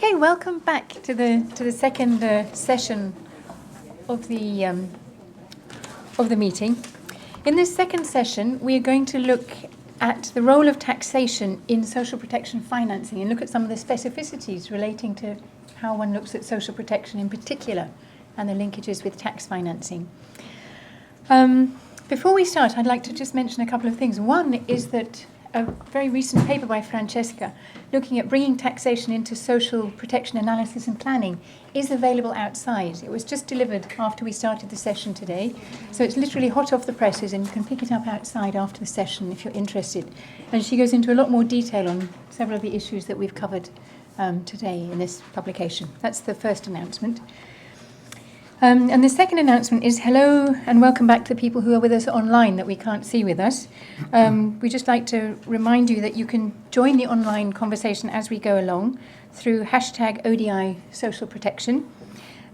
Okay, welcome back to the second session of the meeting. In this second session, we are going to look at the role of taxation in social protection financing and look at some of the specificities relating to how one looks at social protection in particular and the linkages with tax financing. Before we start, I'd like to just mention a couple of things. One is that a very recent paper by Francesca looking at bringing taxation into social protection analysis and planning is available outside. It was just delivered after we started the session today, so it's literally hot off the presses and you can pick it up outside after the session if you're interested. And she goes into a lot more detail on several of the issues that we've covered today in this publication. That's the first announcement. And the second announcement is hello and welcome back to the people who are with us online that we can't see with us. We'd just like to remind you that you can join the online conversation as we go along through hashtag ODI Social Protection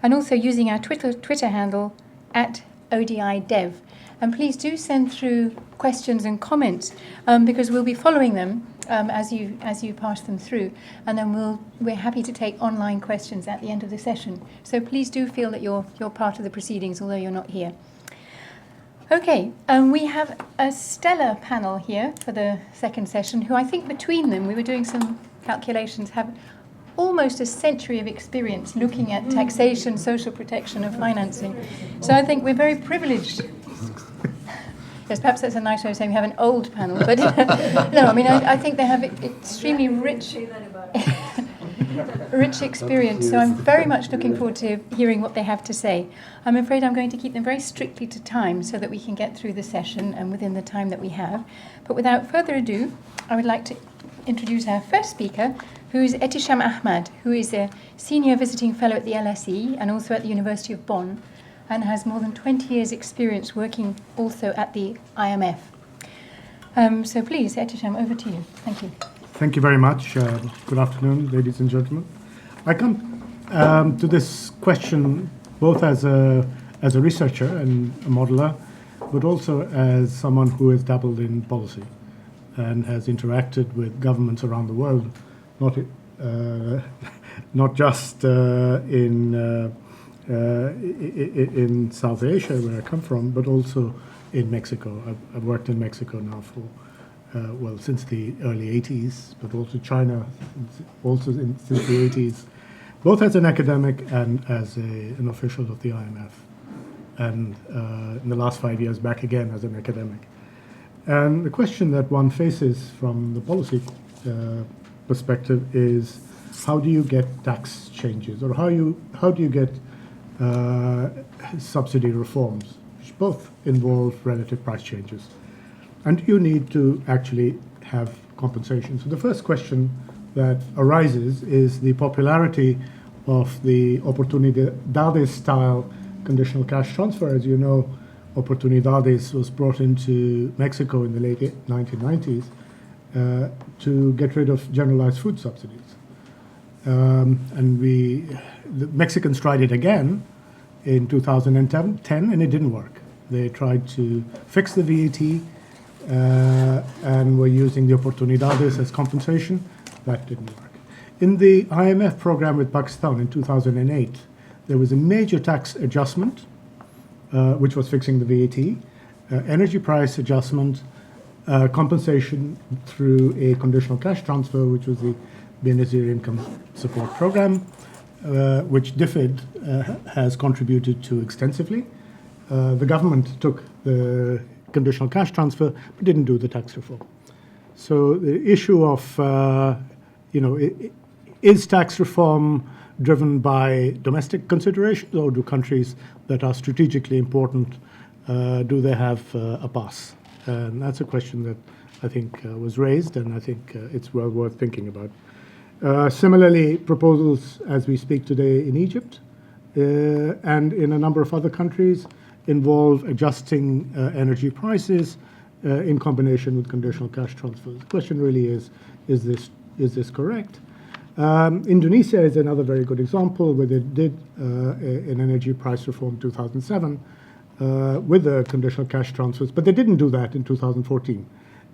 and also using our Twitter handle at ODIDev. And please do send through questions and comments because we'll be following them as you pass them through, and then we're happy to take online questions at the end of the session. So please do feel that you're part of the proceedings, although you're not here. Okay, we have a stellar panel here for the second session, who I think between them, we were doing some calculations, have almost a century of experience looking at taxation, social protection, and financing. So I think we're very privileged. Yes, perhaps that's a nice way of saying we have an old panel, but no, I mean, I think they have extremely rich experience, so I'm very much looking forward to hearing what they have to say. I'm afraid I'm going to keep them very strictly to time so that we can get through the session and within the time that we have. But without further ado, I would like to introduce our first speaker, who is Ehtisham Ahmad, who is a senior visiting fellow at the LSE and also at the University of Bonn, and has more than 20 years' experience working also at the IMF. So please, Ehtisham, over to you. Thank you. Thank you very much. Good afternoon, ladies and gentlemen. I come to this question both as a researcher and a modeler, but also as someone who has dabbled in policy and has interacted with governments around the world, not just in South Asia, where I come from, but also in Mexico. I've worked in Mexico now for, since the early 80s, but also China, since the 80s, both as an academic and as an official of the IMF. And in the last 5 years, back again as an academic. And the question that one faces from the policy perspective is, how do you get tax changes, or how do you get subsidy reforms, which both involve relative price changes? And you need to actually have compensation. So the first question that arises is the popularity of the Oportunidades style conditional cash transfer. As you know, Oportunidades was brought into Mexico in the late 1990s to get rid of generalized food subsidies. And the Mexicans tried it again in 2010, and it didn't work. They tried to fix the VAT and were using the Oportunidades as compensation. That didn't work. In the IMF program with Pakistan in 2008, there was a major tax adjustment, which was fixing the VAT, energy price adjustment, compensation through a conditional cash transfer, which was the Benazir Income Support Program, which DFID has contributed to extensively. The government took the conditional cash transfer, but didn't do the tax reform. So the issue of, is tax reform driven by domestic considerations, or do countries that are strategically important, do they have a pass? And that's a question that I think was raised, and I think it's well worth thinking about. Similarly, proposals as we speak today in Egypt and in a number of other countries involve adjusting energy prices in combination with conditional cash transfers. The question really is this correct? Indonesia is another very good example where they did an energy price reform in 2007 with the conditional cash transfers, but they didn't do that in 2014.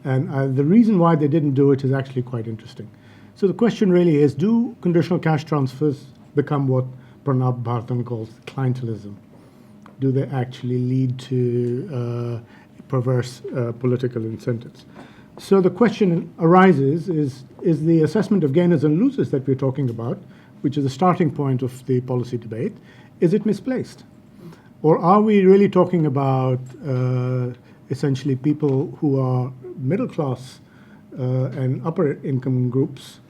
And the reason why they didn't do it is actually quite interesting. So the question really is, do conditional cash transfers become what Pranab Bharatan calls clientelism? Do they actually lead to perverse political incentives? So the question arises, is the assessment of gainers and losers that we're talking about, which is the starting point of the policy debate, is it misplaced? Or are we really talking about essentially people who are middle class and upper income groups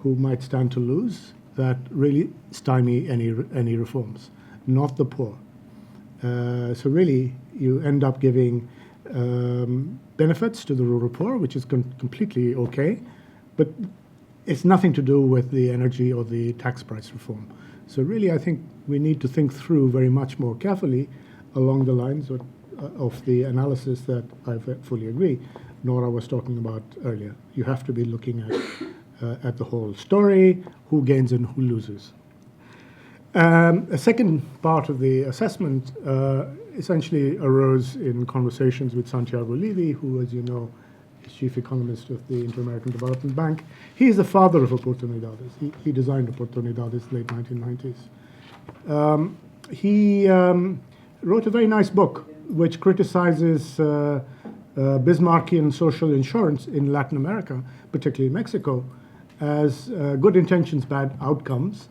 who might stand to lose that really stymie any reforms, not the poor? So really, you end up giving benefits to the rural poor, which is completely okay, but it's nothing to do with the energy or the tax price reform. So really, I think we need to think through very much more carefully along the lines of the analysis that I fully agree Nora was talking about earlier. You have to be looking at the whole story, who gains and who loses. A second part of the assessment essentially arose in conversations with Santiago Levy, who, as you know, is chief economist of the Inter-American Development Bank. He is the father of Oportunidades. He designed Oportunidades late 1990s. He wrote a very nice book which criticizes Bismarckian social insurance in Latin America, particularly Mexico, as good intentions, bad outcomes,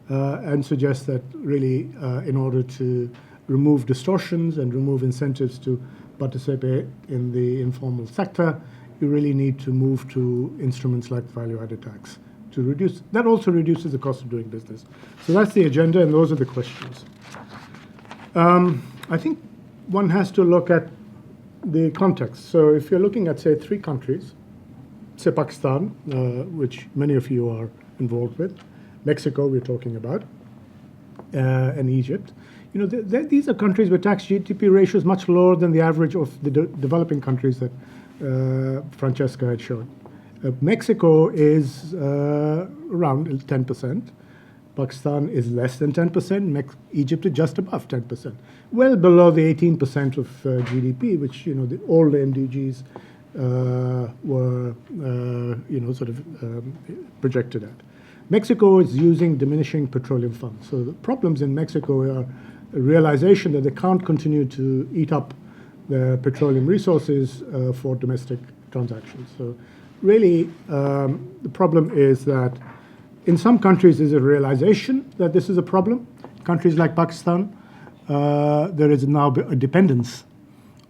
and suggests that really in order to remove distortions and remove incentives to participate in the informal sector, you really need to move to instruments like value-added tax to reduce. That also reduces the cost of doing business. So that's the agenda, and those are the questions. I think one has to look at the context. So if you're looking at, say, three countries, say Pakistan, which many of you are involved with, Mexico we're talking about, and Egypt. You know, these are countries where tax GDP ratio is much lower than the average of the developing countries that Francesca had shown. Mexico is around 10%. Pakistan is less than 10%. Egypt is just above 10%, well below the 18% of GDP, which all the MDGs were sort of projected at. Mexico is using diminishing petroleum funds. So the problems in Mexico are a realization that they can't continue to eat up the petroleum resources for domestic transactions. So really, the problem is that in some countries there's a realization that this is a problem. Countries like Pakistan, there is now a dependence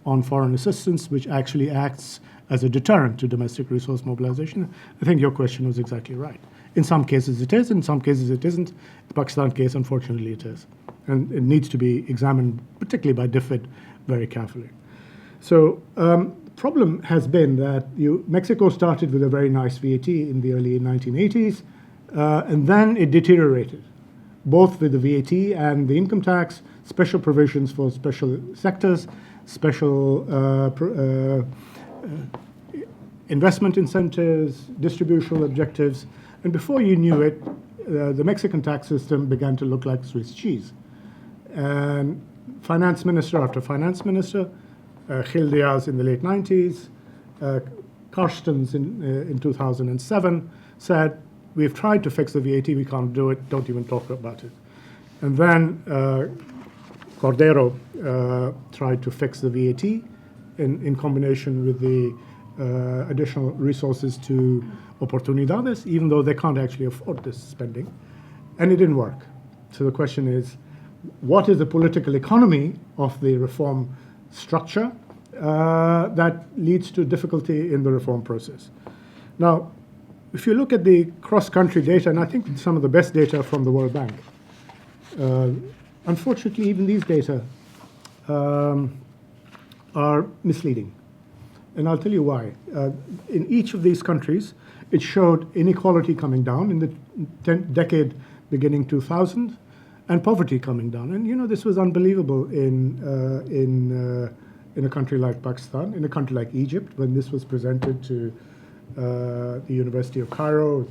on foreign assistance, which actually acts as a deterrent to domestic resource mobilization. I think your question was exactly right. In some cases it is, in some cases it isn't. In the Pakistan case, unfortunately, it is. And it needs to be examined, particularly by DFID, very carefully. So the problem has been that Mexico started with a very nice VAT in the early 1980s, and then it deteriorated, both with the VAT and the income tax, special provisions for special sectors, special investment incentives, distributional objectives, and before you knew it, the Mexican tax system began to look like Swiss cheese. And finance minister after finance minister, Gil Diaz in the late 90s, Carstens in 2007, said, we've tried to fix the VAT, we can't do it, don't even talk about it. And then Cordero tried to fix the VAT in combination with the additional resources to Oportunidades, even though they can't actually afford this spending. And it didn't work. So the question is, what is the political economy of the reform structure that leads to difficulty in the reform process? Now, if you look at the cross-country data, and I think some of the best data from the World Bank, unfortunately, even these data are misleading. And I'll tell you why. In each of these countries, it showed inequality coming down in the decade beginning 2000, and poverty coming down. And this was unbelievable in a country like Pakistan, in a country like Egypt, when this was presented to the University of Cairo,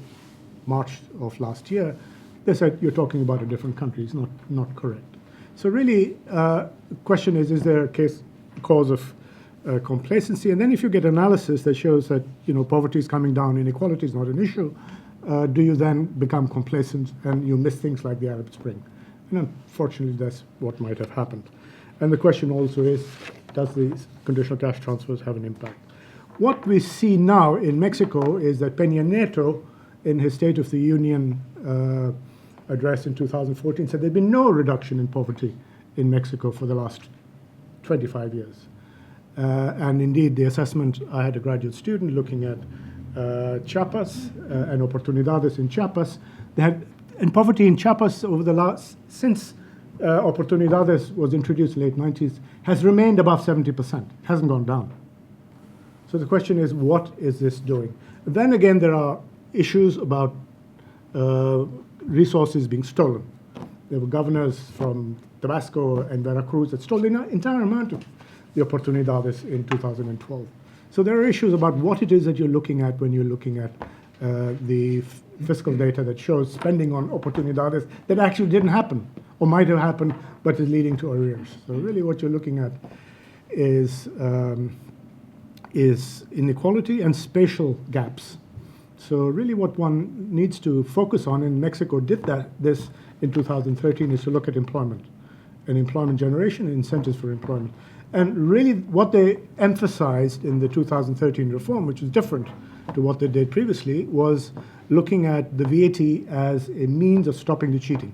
March of last year. They said, you're talking about a different country. It's not correct. So really, the question is there a cause of complacency? And then if you get analysis that shows that poverty is coming down, inequality is not an issue, do you then become complacent and you miss things like the Arab Spring? And unfortunately, that's what might have happened. And the question also is, does these conditional cash transfers have an impact? What we see now in Mexico is that Peña Nieto, in his State of the Union address in 2014, said there'd been no reduction in poverty in Mexico for the last 25 years. And indeed, the assessment, I had a graduate student looking at Chiapas and Oportunidades in Chiapas. They had, and poverty in Chiapas over the last, since Oportunidades was introduced in the late 90s, has remained above 70%. It hasn't gone down. So the question is, what is this doing? Then again, there are issues about resources being stolen. There were governors from Tabasco and Veracruz that stole the entire amount of the Oportunidades in 2012. So there are issues about what it is that you're looking at when you're looking at the fiscal data that shows spending on Oportunidades that actually didn't happen or might have happened but is leading to arrears. So really what you're looking at is inequality and spatial gaps. So really what one needs to focus on, and Mexico did this in 2013, is to look at employment and employment generation and incentives for employment. And really what they emphasized in the 2013 reform, which is different to what they did previously, was looking at the VAT as a means of stopping the cheating.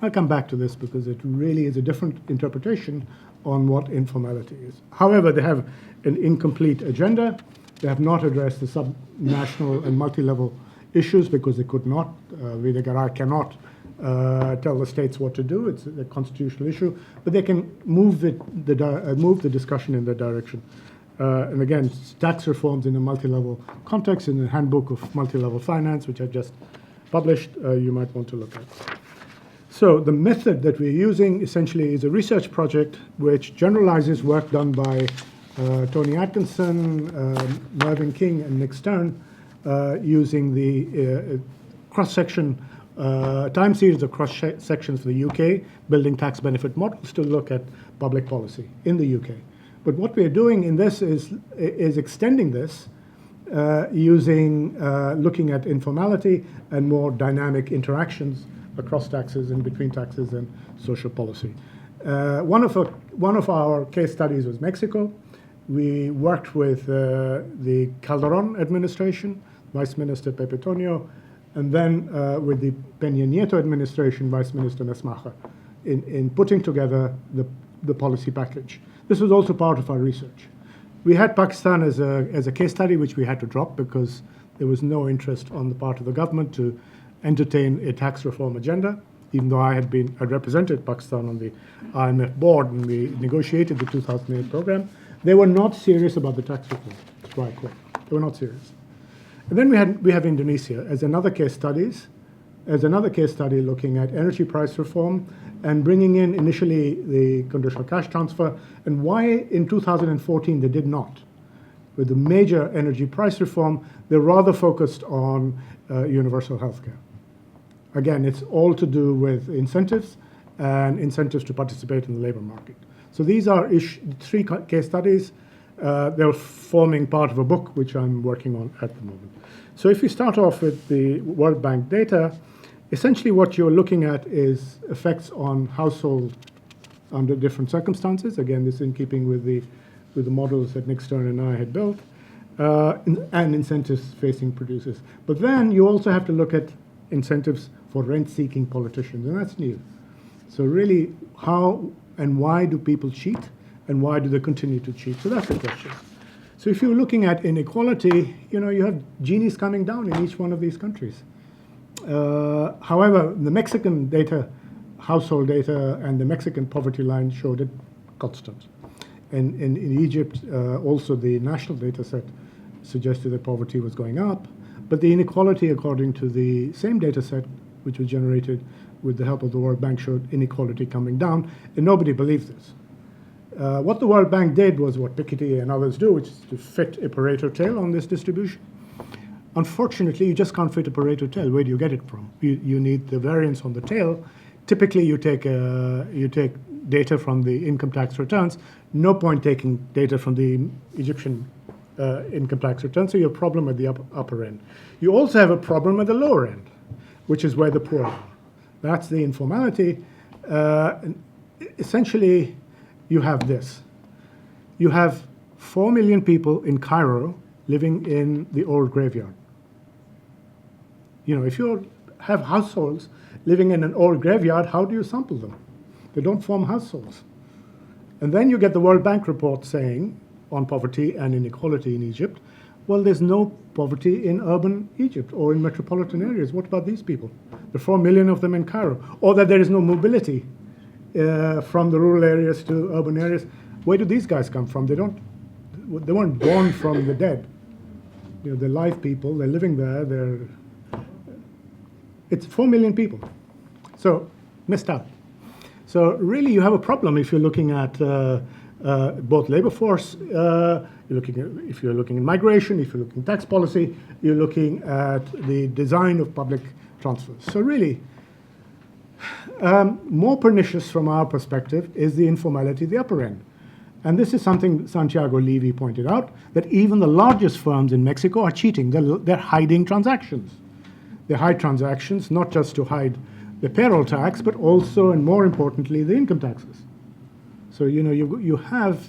I'll come back to this because it really is a different interpretation on what informality is. However, they have an incomplete agenda. They have not addressed the subnational and multi-level issues because they could not. Videgaray cannot tell the states what to do. It's a constitutional issue, but they can move the discussion in that direction. And again, tax reforms in a multi-level context, in the Handbook of Multi-Level Finance, which I've just published, you might want to look at. So the method that we're using essentially is a research project which generalizes work done by Tony Atkinson, Mervyn King, and Nick Stern, using the cross-section time series of cross-sections for the UK, building tax benefit models to look at public policy in the UK. But what we're doing in this is extending this looking at informality and more dynamic interactions across taxes and between taxes and social policy. One of our case studies was Mexico. We worked with the Calderon administration, Vice Minister Pepe Toño, and then with the Peña Nieto administration, Vice Minister Nesmaja, in putting together the policy package. This was also part of our research. We had Pakistan as a case study, which we had to drop because there was no interest on the part of the government to entertain a tax reform agenda, even though I represented Pakistan on the IMF board and we negotiated the 2008 program. They were not serious about the tax reform. That's why I quit. They were not serious. And then we have Indonesia as another case study looking at energy price reform and bringing in initially the conditional cash transfer, and why in 2014 they did not. With the major energy price reform, they're rather focused on universal healthcare. Again, it's all to do with incentives and incentives to participate in the labor market. So these are three case studies. They're forming part of a book which I'm working on at the moment. So if we start off with the World Bank data, essentially what you're looking at is effects on household under different circumstances. Again, this is in keeping with the models that Nick Stern and I had built, and incentives facing producers. But then you also have to look at incentives for rent-seeking politicians, and that's new. So really, how and why do people cheat, and why do they continue to cheat? So that's the question. So if you're looking at inequality, you have genies coming down in each one of these countries. However, the Mexican data, household data, and the Mexican poverty line showed it constant. And in Egypt, also the national data set suggested that poverty was going up, but the inequality, according to the same data set, which was generated with the help of the World Bank, showed inequality coming down, and nobody believed this. What the World Bank did was what Piketty and others do, which is to fit a Pareto tail on this distribution. Unfortunately, you just can't fit a Pareto tail. Where do you get it from? You need the variance on the tail. Typically, you take data from the income tax returns. No point taking data from the Egyptian income tax return, so you have a problem at the upper end. You also have a problem at the lower end, which is where the poor are. That's the informality. Essentially, you have this. You have 4 million people in Cairo living in the old graveyard. If you have households living in an old graveyard, how do you sample them? They don't form households. And then you get the World Bank report saying, on poverty and inequality in Egypt, well, there's no poverty in urban Egypt or in metropolitan areas. What about these people? There are 4 million of them in Cairo. Or that there is no mobility from the rural areas to urban areas. Where do these guys come from? They weren't born from the dead. They're live people. They're living there. It's 4 million people. So, missed out. So really, you have a problem if you're looking at both labor force. If you're looking at migration, if you're looking at tax policy, you're looking at the design of public transfers. So really, more pernicious from our perspective is the informality at the upper end. And this is something Santiago Levy pointed out, that even the largest firms in Mexico are cheating. They're hiding transactions. They hide transactions not just to hide the payroll tax, but also, and more importantly, the income taxes. So you have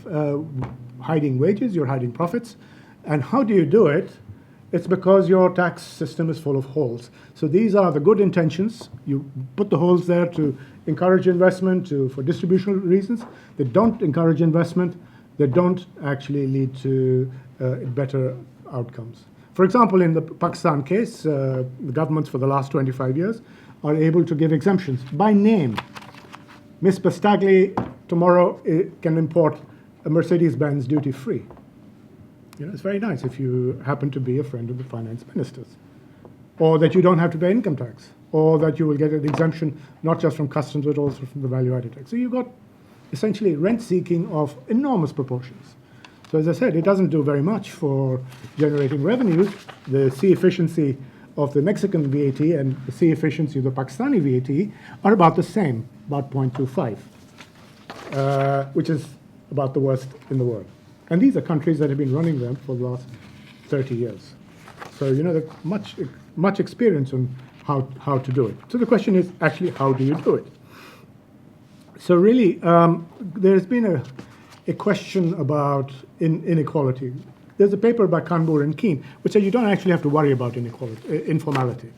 hiding wages, you're hiding profits, and how do you do it? It's because your tax system is full of holes. So these are the good intentions. You put the holes there to encourage investment, for distributional reasons. They don't encourage investment. They don't actually lead to better outcomes. For example, in the Pakistan case, the governments for the last 25 years are able to give exemptions by name. Miss Bastagli tomorrow can import a Mercedes-Benz duty-free. It's very nice if you happen to be a friend of the finance ministers. Or that you don't have to pay income tax. Or that you will get an exemption not just from customs but also from the value-added tax. So you've got essentially rent-seeking of enormous proportions. So as I said, it doesn't do very much for generating revenues. The C efficiency of the Mexican VAT and the C efficiency of the Pakistani VAT are about the same, about 0.25, which is about the worst in the world. And these are countries that have been running them for the last 30 years. So there's much experience on how to do it. So the question is actually, how do you do it? So really, there's been a question about inequality. There's a paper by Kanbur and Keen, which says you don't actually have to worry about informality.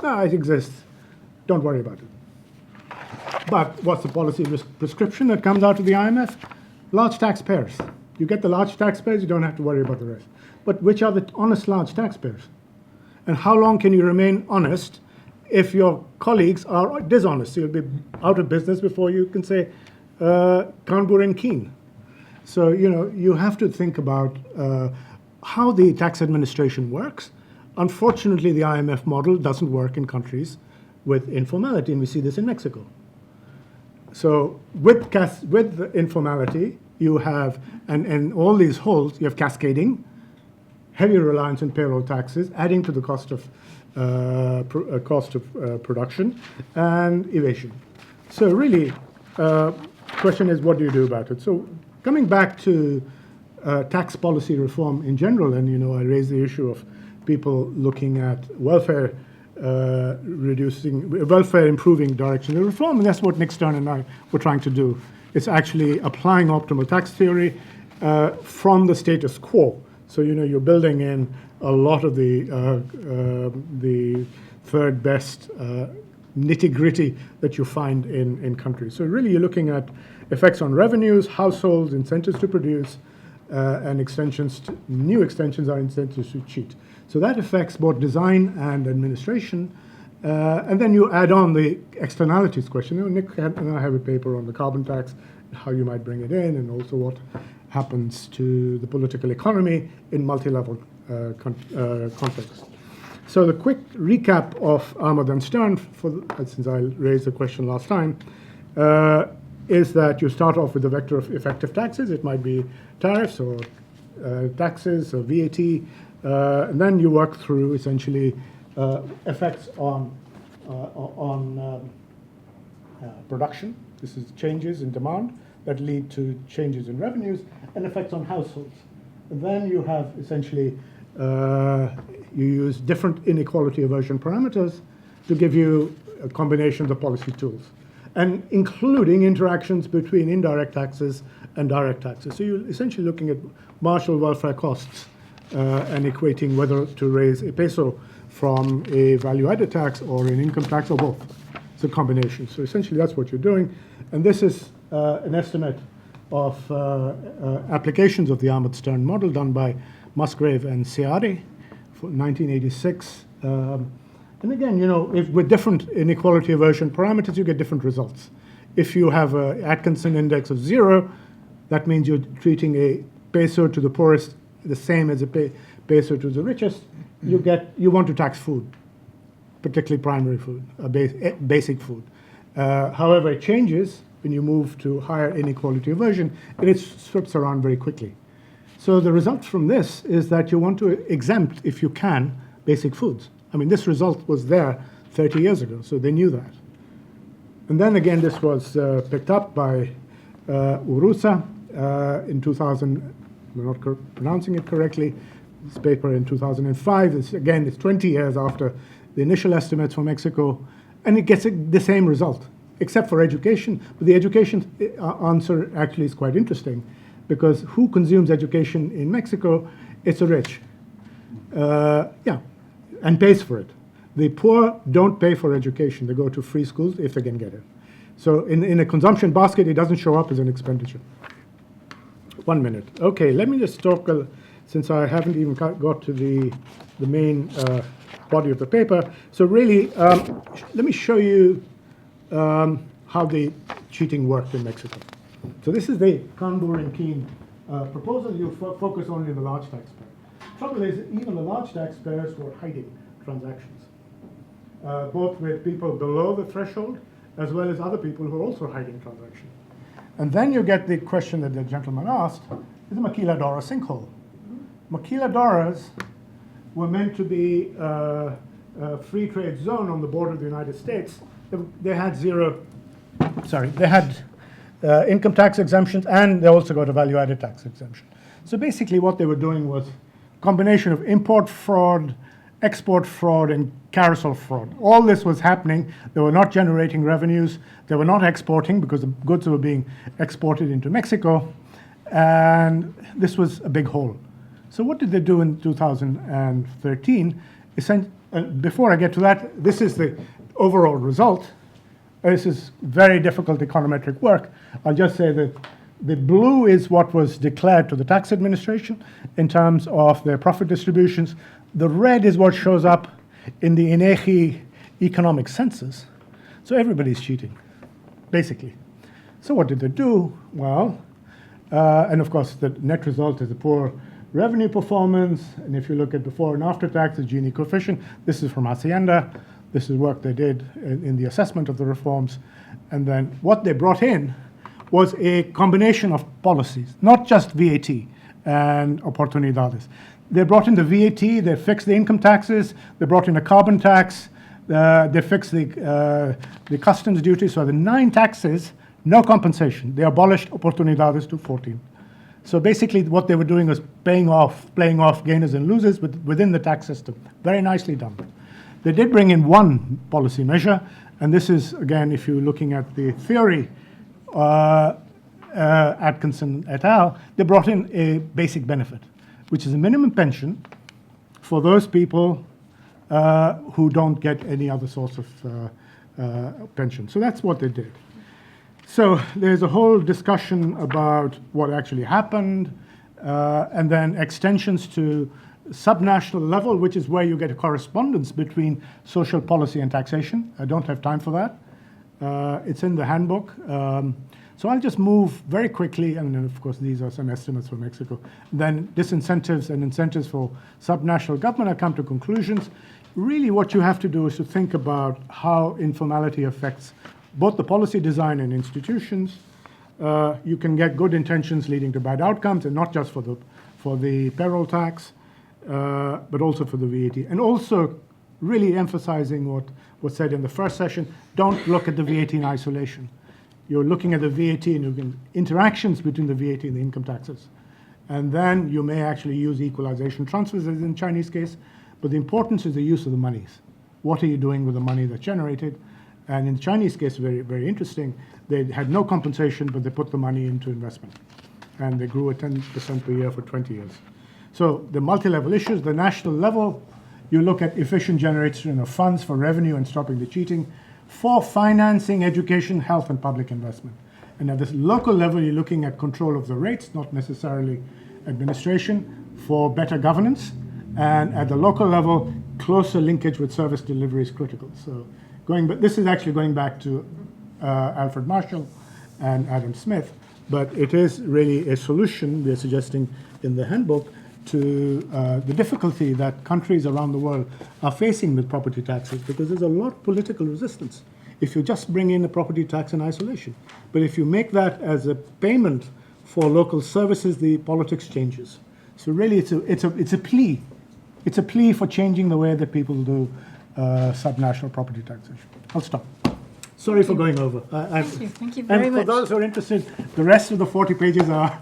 No, it exists. Don't worry about it. But what's the policy prescription that comes out of the IMF? Large taxpayers. You get the large taxpayers, you don't have to worry about the rest. But which are the honest large taxpayers? And how long can you remain honest if your colleagues are dishonest? You'll be out of business before you can say Kanbur and Keen. So, you have to think about how the tax administration works. Unfortunately, the IMF model doesn't work in countries with informality, and we see this in Mexico. So with the informality, you have, and all these holes, you have cascading, heavy reliance on payroll taxes, adding to the cost of production, and evasion. So really, question is, what do you do about it? So coming back to tax policy reform in general, and I raised the issue of people looking at welfare improving direction of reform, and that's what Nick Stern and I were trying to do. It's actually applying optimal tax theory from the status quo. So you're building in a lot of the third best nitty-gritty that you find in countries. So really, you're looking at effects on revenues, households, incentives to produce, and new extensions are incentives to cheat. So that affects both design and administration. And then you add on the externalities question. Nick and I have a paper on the carbon tax, how you might bring it in, and also what happens to the political economy in multi-level context. So the quick recap of Ahmad and Stern, since I raised the question last time, is that you start off with the vector of effective taxes. It might be tariffs or taxes or VAT. And then you work through essentially effects on production. This is changes in demand that lead to changes in revenues, and effects on households then you have essentially, you use different inequality aversion parameters to give you a combination of policy tools, and including interactions between indirect taxes and direct taxes. So you're essentially looking at marginal welfare costs and equating whether to raise a peso from a value-added tax or an income tax or both. It's a combination. So essentially that's what you're doing. And this is an estimate of applications of the Ahmad and Stern model done by Musgrave and Seade for 1986. And again, you know, if with different inequality aversion parameters, you get different results. If you have an Atkinson index of 0, that means you're treating a peso to the poorest the same as a peso to the richest. You want to tax food, particularly primary food, basic food. However, it changes when you move to higher inequality aversion, and it sweeps around very quickly. So the result from this is that you want to exempt, if you can, basic foods. I mean, this result was there 30 years ago, so they knew that. And then again, this was picked up by Urusa in 2000, I'm not pronouncing it correctly, this paper in 2005. It's 20 years after the initial estimates for Mexico, and it gets the same result, except for education. But the education answer actually is quite interesting, because who consumes education in Mexico? It's the rich. And pays for it. The poor don't pay for education. They go to free schools if they can get it. So in a consumption basket, it doesn't show up as an expenditure. 1 minute. Okay, let me just talk, since I haven't even got to the main body of the paper. So really, let me show you how the cheating worked in Mexico. So this is the Kanbur and Keen proposal. You focus only on the large taxpayer. Trouble is, even the large taxpayers were hiding transactions, both with people below the threshold as well as other people who are also hiding transactions. And then you get the question that the gentleman asked, is the maquiladora sinkhole. Maquiladoras were meant to be a free trade zone on the border of the United States. They had income tax exemptions, and they also got a value-added tax exemption. So basically what they were doing was combination of import fraud, export fraud, and carousel fraud. All this was happening. They were not generating revenues. They were not exporting because the goods were being exported into Mexico. And this was a big hole. So what did they do in 2013? Before I get to that, this is the overall result. This is very difficult econometric work. I'll just say that the blue is what was declared to the tax administration in terms of their profit distributions. The red is what shows up in the INEGI economic census. So everybody's cheating, basically. So what did they do? Well, and of course, the net result is a poor revenue performance. And if you look at before and after tax, the Gini coefficient, this is from Hacienda. This is work they did in the assessment of the reforms. And then what they brought in was a combination of policies, not just VAT and Oportunidades. They brought in the VAT, they fixed the income taxes, they brought in a carbon tax, they fixed the customs duty. So the 9 taxes, no compensation. They abolished Oportunidades to 14. So basically what they were doing was playing off gainers and losers within the tax system. Very nicely done. They did bring in one policy measure, and this is, again, if you're looking at the theory, Atkinson et al., they brought in a basic benefit, which is a minimum pension for those people who don't get any other source of pension. So that's what they did. So there's a whole discussion about what actually happened, and then extensions to subnational level, which is where you get a correspondence between social policy and taxation. I don't have time for that. It's in the handbook. So I'll just move very quickly, and then of course these are some estimates for Mexico. Then disincentives and incentives for subnational government. I come to conclusions. Really what you have to do is to think about how informality affects both the policy design and institutions. You can get good intentions leading to bad outcomes, and not just for the payroll tax, but also for the VAT. And also really emphasizing what was said in the first session, don't look at the VAT in isolation. You're looking at the VAT and interactions between the VAT and the income taxes. And then you may actually use equalization transfers as in Chinese case, but the importance is the use of the monies. What are you doing with the money that's generated? And in the Chinese case, very, very interesting, they had no compensation, but they put the money into investment. And they grew at 10% per year for 20 years. So the multi-level issues, the national level, you look at efficient generation of funds for revenue and stopping the cheating, for financing education, health, and public investment. And at this local level, you're looking at control of the rates, not necessarily administration, for better governance. And at the local level, closer linkage with service delivery is critical. So but this is actually going back to Alfred Marshall and Adam Smith, but it is really a solution we're suggesting in the handbook to the difficulty that countries around the world are facing with property taxes, because there's a lot of political resistance if you just bring in a property tax in isolation. But if you make that as a payment for local services, the politics changes. So really it's a plea. It's a plea for changing the way that people do subnational property taxation. I'll stop. Sorry for going over. Thank you very much. And for those who are interested, the rest of the 40 pages are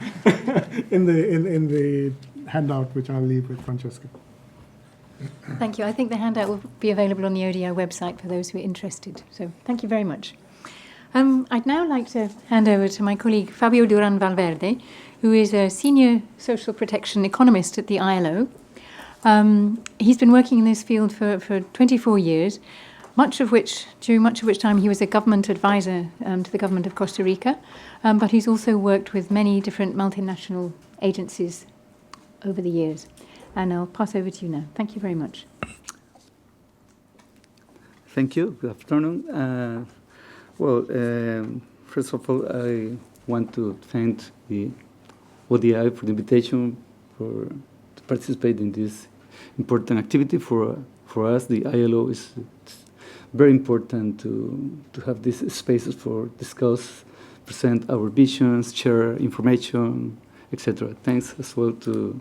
in the handout, which I'll leave with Francesca. Thank you. I think the handout will be available on the ODI website for those who are interested. So thank you very much. I'd now like to hand over to my colleague Fabio Duran Valverde, who is a senior social protection economist at the ILO. He's been working in this field for 24 years, during much of which time he was a government advisor to the government of Costa Rica, but he's also worked with many different multinational agencies over the years. And I'll pass over to you now. Thank you very much. Thank you. Good afternoon. First of all, I want to thank the ODI for the invitation to participate in this important activity for us. The ILO is very important to have these spaces for discuss, present our visions, share information, etc. Thanks as well to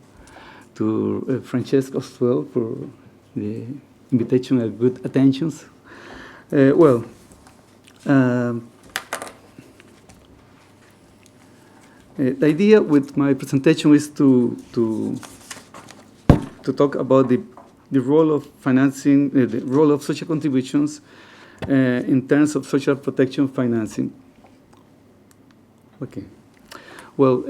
Francesca as well for the invitation and good attentions. The idea with my presentation is to talk about the role of financing, the role of social contributions in terms of social protection financing. Okay. Well,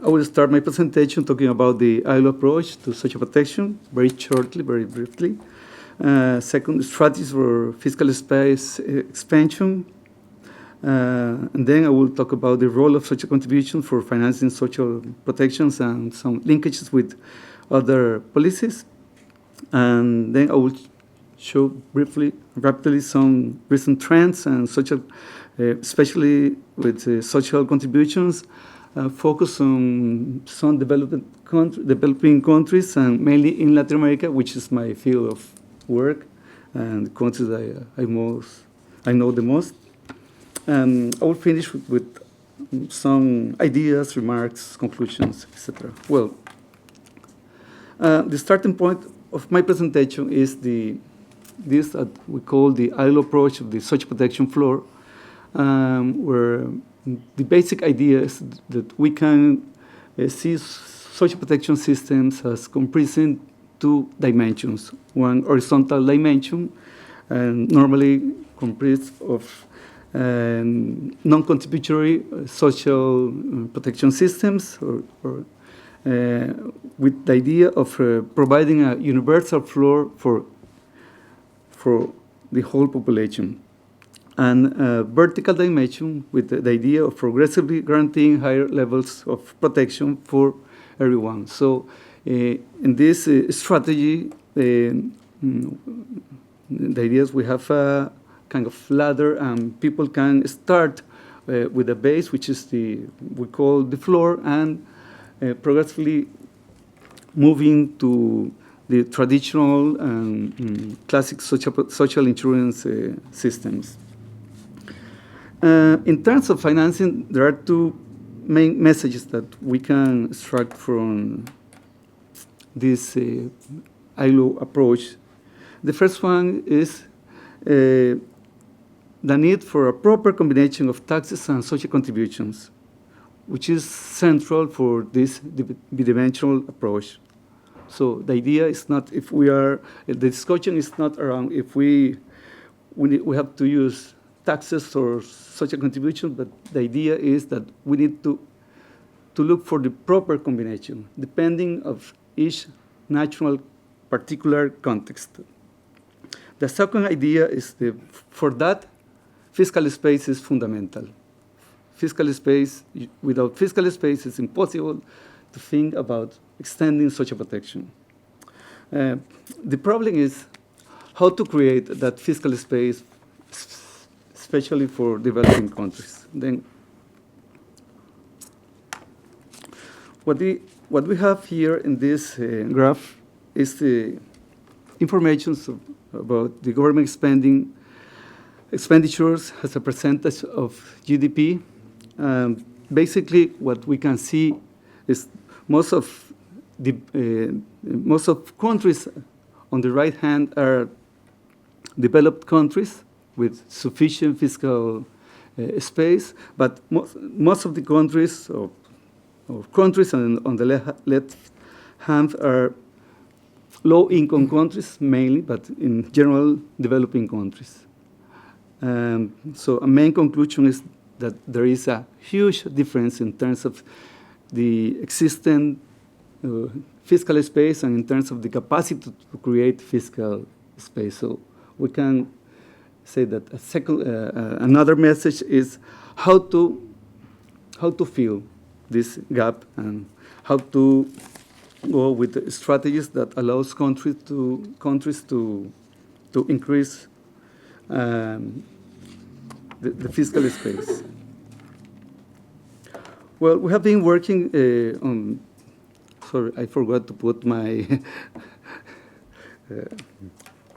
I will start my presentation talking about the ILO approach to social protection, very shortly, very briefly. Second, strategies for fiscal space expansion. And then I will talk about the role of social contribution for financing social protections and some linkages with other policies. And then I will show briefly, rapidly, some recent trends and social, especially with social contributions, focus on some developing countries and mainly in Latin America, which is my field of work and the countries I know the most. I will finish with some ideas, remarks, conclusions, etc. Well, the starting point of my presentation is this that we call the ILO approach of the social protection floor, where the basic idea is that we can see social protection systems as comprising two dimensions. One horizontal dimension, and normally comprised of non-contributory social protection systems, or with the idea of providing a universal floor for the whole population. And a vertical dimension with the idea of progressively guaranteeing higher levels of protection for everyone. So in this strategy, the idea is we have a kind of ladder, and people can start with a base, which is we call the floor, and progressively moving to the traditional and classic social insurance systems. In terms of financing, there are two main messages that we can extract from this ILO approach. The first one is the need for a proper combination of taxes and social contributions. which is central for this bidimensional approach. So the idea is not if we are, the discussion is not around if we have to use taxes or social contribution, but the idea is that we need to look for the proper combination, depending of each national particular context. The second idea is for that, fiscal space is fundamental. Fiscal space, without fiscal space, it's impossible to think about extending social protection. The problem is how to create that fiscal space, especially for developing countries. Then, what we have here in this graph is the information about the government expenditures as a percentage of GDP. Basically, what we can see is most of countries on the right hand are developed countries with sufficient fiscal space, but most of the countries or countries on the left hand are low-income countries mainly, but in general, developing countries. So a main conclusion is that there is a huge difference in terms of the existing fiscal space and in terms of the capacity to create fiscal space. So we can say that another message is how to fill this gap and how to go with strategies that allows countries to increase the fiscal space. Well, we have been working on. Sorry, I forgot to put my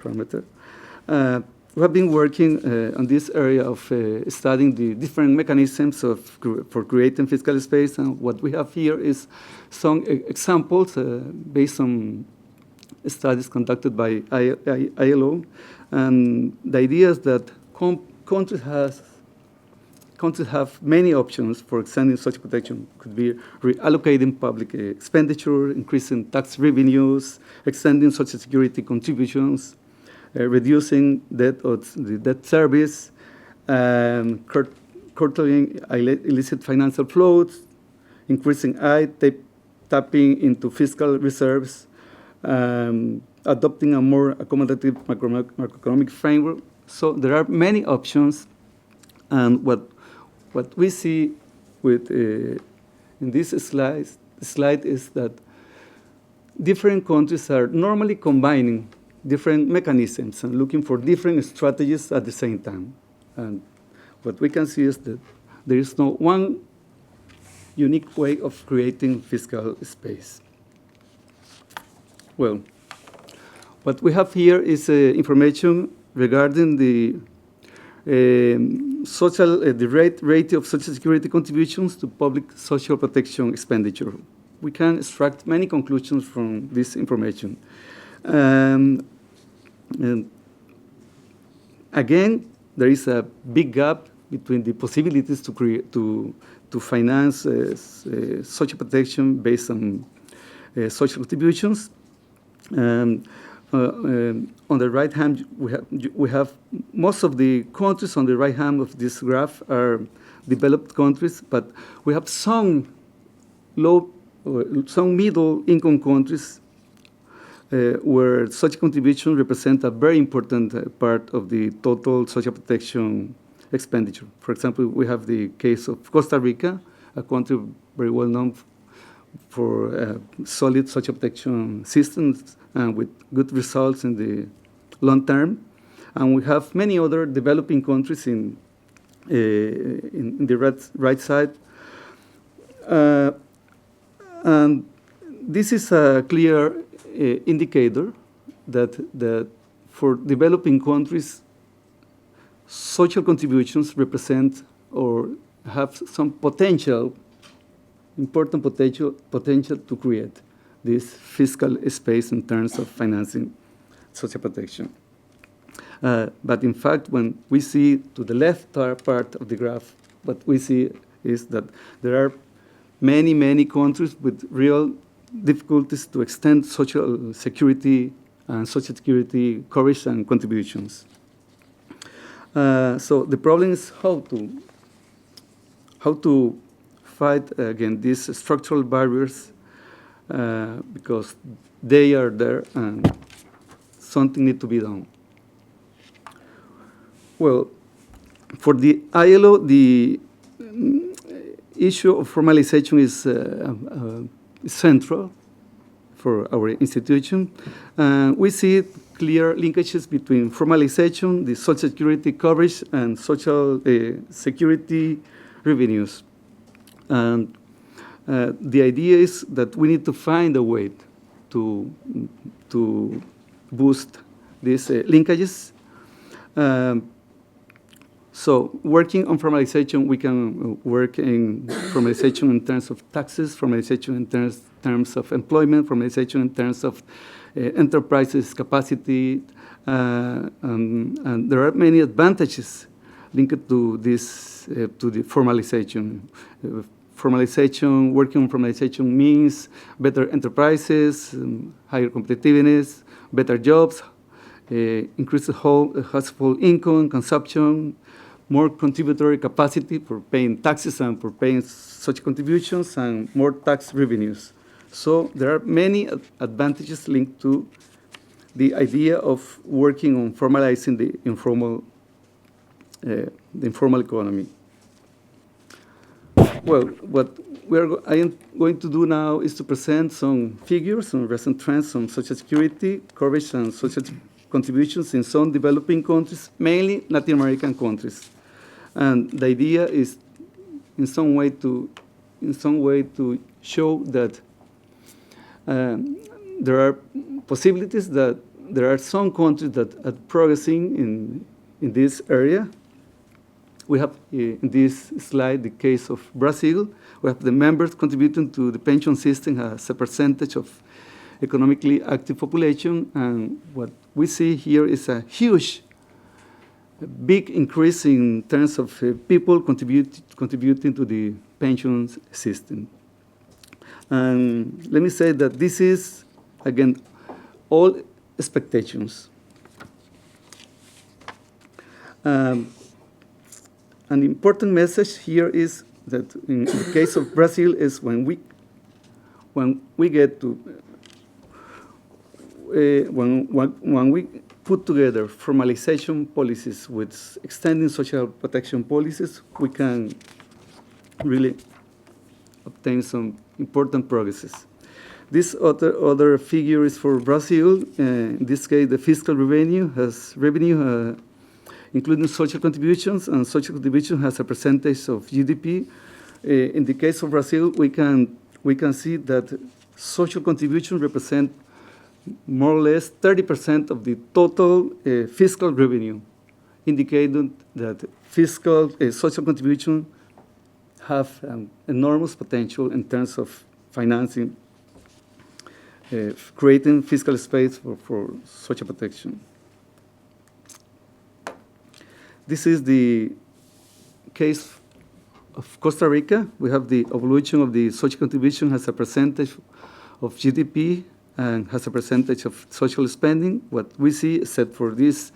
parameter. We have been working on this area of studying the different mechanisms for creating fiscal space, and what we have here is some examples based on studies conducted by ILO. And the idea is that countries have many options for extending social protection. Could be reallocating public expenditure, increasing tax revenues, extending social security contributions, reducing debt of the debt service, curtailing illicit financial flows, increasing aid, tapping into fiscal reserves, adopting a more accommodative macroeconomic framework. So there are many options, and what we see with in this slide is that different countries are normally combining different mechanisms and looking for different strategies at the same time. And what we can see is that there is no one unique way of creating fiscal space. Well, what we have here is information regarding the rate of social security contributions to public social protection expenditure. We can extract many conclusions from this information. And again, there is a big gap between the possibilities to finance social protection based on social contributions. On the right hand, we have most of the countries on the right hand of this graph are developed countries, but we have some middle income countries where such contributions represent a very important part of the total social protection expenditure. For example, we have the case of Costa Rica, a country very well known for solid social protection systems and with good results in the long term. And we have many other developing countries in the right side. And this is a clear indicator that for developing countries, social contributions represent or have some important potential to create this fiscal space in terms of financing social protection. But in fact, when we see to the left part of the graph, what we see is that there are many countries with real difficulties to extend social security and social security coverage and contributions. So the problem is how to fight against these structural barriers because they are there and something needs to be done. Well, for the ILO, the issue of formalization is central for our institution. We see clear linkages between formalization, the social security coverage, and social security revenues. And the idea is that we need to find a way to boost these linkages. So working on formalization, we can work in formalization in terms of taxes, formalization in terms of employment, formalization in terms of enterprises capacity, and there are many advantages linked to this, to the formalization. Formalization, working on formalization means better enterprises, higher competitiveness, better jobs, increased household income, consumption, more contributory capacity for paying taxes and for paying such contributions, and more tax revenues. So there are many advantages linked to the idea of working on formalizing the informal economy. Well, what I am going to do now is to present some figures on recent trends on social security, coverage, and social contributions in some developing countries, mainly Latin American countries. And the idea is in some way to show that there are possibilities that there are some countries that are progressing in this area. We have in this slide the case of Brazil. We have the members contributing to the pension system as a percentage of economically active population. And what we see here is a big increase in terms of people contributing to the pension system. And let me say that this is, again, all expectations. An important message here is that in the case of Brazil is when we get to when we put together formalization policies with extending social protection policies, we can really obtain some important progresses. This other figure is for Brazil. In this case, the fiscal revenue including social contributions, and social contribution has a percentage of GDP. In the case of Brazil, we can see that social contributions represent more or less 30% of the total fiscal revenue, indicating that social contributions have enormous potential in terms of financing, creating fiscal space for social protection. This is the case of Costa Rica. We have the evolution of the social contribution as a percentage of GDP and has a percentage of social spending. What we see, except for this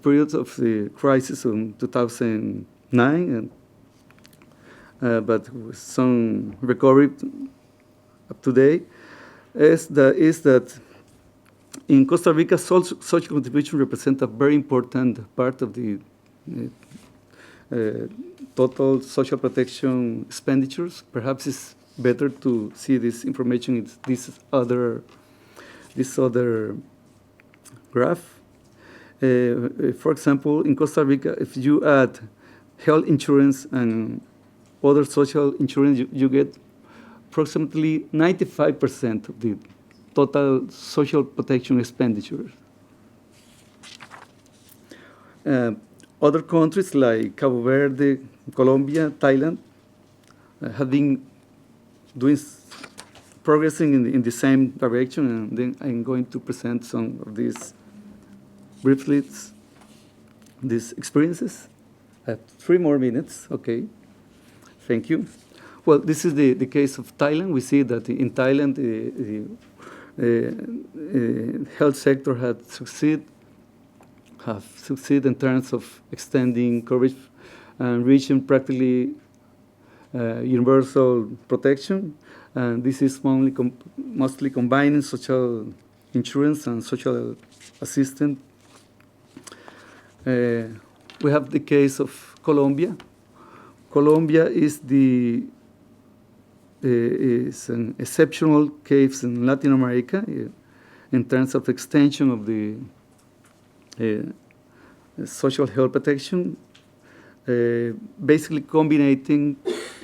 period of the crisis in 2009, but with some recovery up to date, is that in Costa Rica, social contribution represents a very important part of the total social protection expenditures. Perhaps it's better to see this information in this other graph. For example, in Costa Rica, if you add health insurance and other social insurance, you get approximately 95% of the total social protection expenditures. Other countries like Cabo Verde, Colombia, Thailand have been progressing in the same direction, and then I'm going to present some of these briefly, these experiences. I have 3 more minutes, okay. Thank you. Well, this is the case of Thailand. We see that in Thailand, the health sector have succeeded in terms of extending coverage and reaching practically universal protection. And this is mostly combining social insurance and social assistance. We have the case of Colombia. Colombia is an exceptional case in Latin America in terms of extension of the social health protection, basically combining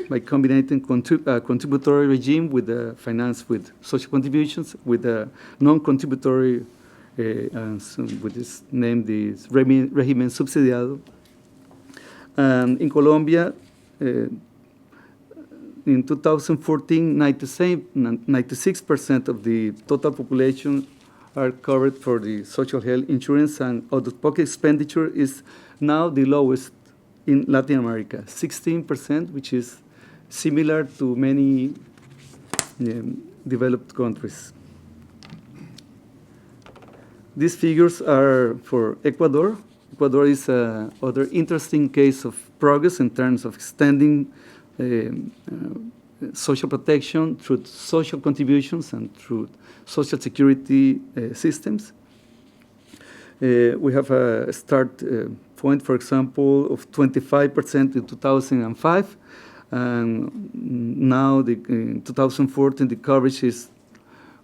contributory regime with the finance with social contributions with a non-contributory, which is named the Regimen Subsidiado. And in Colombia, in 2014, 96% of the total population are covered for the social health insurance, and out-of-pocket expenditure is now the lowest in Latin America, 16%, which is similar to many developed countries. These figures are for Ecuador. Ecuador is another interesting case of progress in terms of extending social protection through social contributions and through social security systems. We have a start point, for example, of 25% in 2005, and now in 2014 the coverage is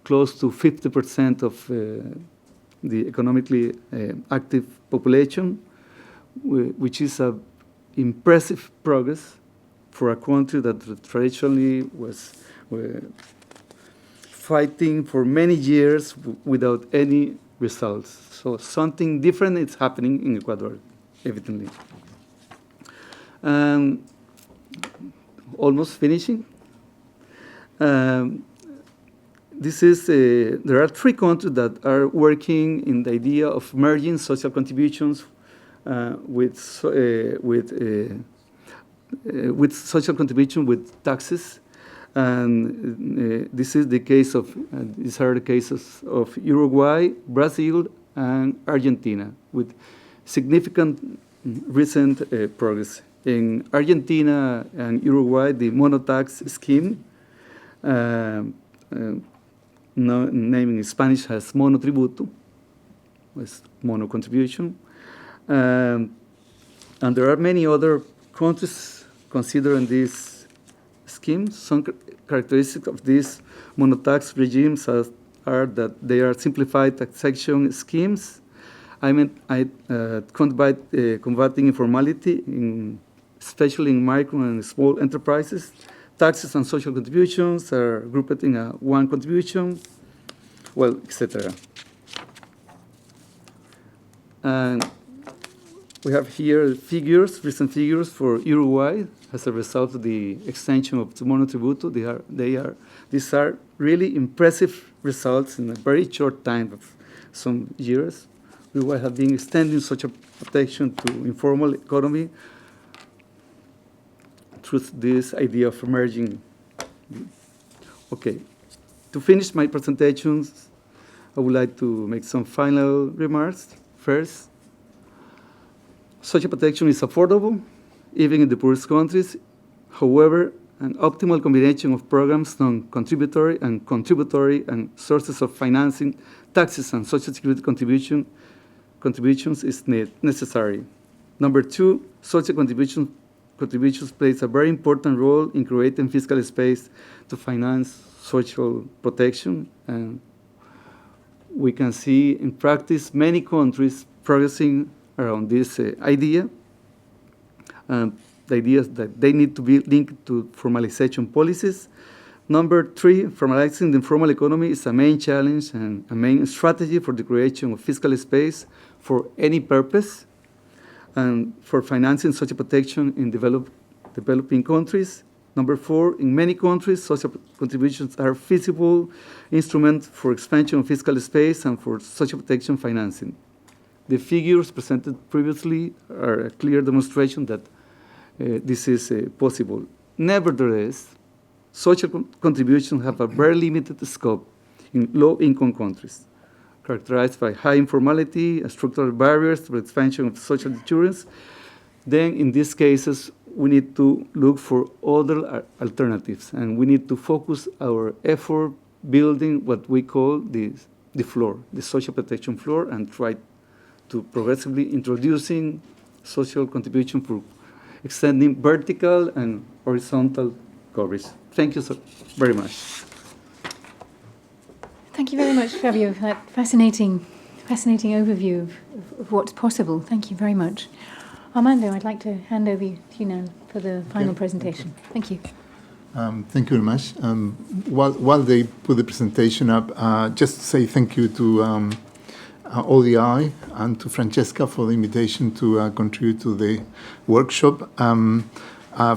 close to 50% of the economically active population, which is an impressive progress for a country that traditionally was fighting for many years without any results. So something different is happening in Ecuador, evidently. Almost finishing. There are 3 countries that are working in the idea of merging social contributions with social contribution with taxes, and these are the cases of Uruguay, Brazil, and Argentina, with significant recent progress. In Argentina and Uruguay, the MONOTAX scheme, naming in Spanish has monotributo, with mono contribution, and there are many other countries considering these schemes. Some characteristics of these monotax regimes are that they are simplified taxation schemes. Combating informality, especially in micro and small enterprises. Taxes and social contributions are grouped in one contribution, well, etc. And we have here recent figures for Uruguay as a result of the extension of the monotributo. These are really impressive results in a very short time of some years. Uruguay have been extending social protection to informal economy through this idea of merging. Okay, to finish my presentations, I would like to make some final remarks. First, social protection is affordable, even in the poorest countries. However, an optimal combination of programs, non-contributory and contributory, and sources of financing, taxes and social security contributions is necessary. Number 2, social contributions plays a very important role in creating fiscal space to finance social protection, and we can see in practice many countries progressing around this idea. The idea is that they need to be linked to formalization policies. Number 3, formalizing the informal economy is a main challenge and a main strategy for the creation of fiscal space for any purpose and for financing social protection in developing countries. Number 4, in many countries, social contributions are feasible instruments for expansion of fiscal space and for social protection financing. The figures presented previously are a clear demonstration that this is possible. Nevertheless, social contributions have a very limited scope in low-income countries, characterized by high informality, structural barriers to the expansion of social insurance. Then in these cases, we need to look for other alternatives, and we need to focus our effort building what we call the floor, the social protection floor, and try to progressively introducing social contribution for extending vertical and horizontal coverage. Thank you so very much. Thank you very much, Fabio, for that fascinating overview of what's possible. Thank you very much. Armando, I'd like to hand over to you now for the final presentation. Thank you. Thank you very much. While they put the presentation up, just to say thank you to ODI and to Francesca for the invitation to contribute to the workshop.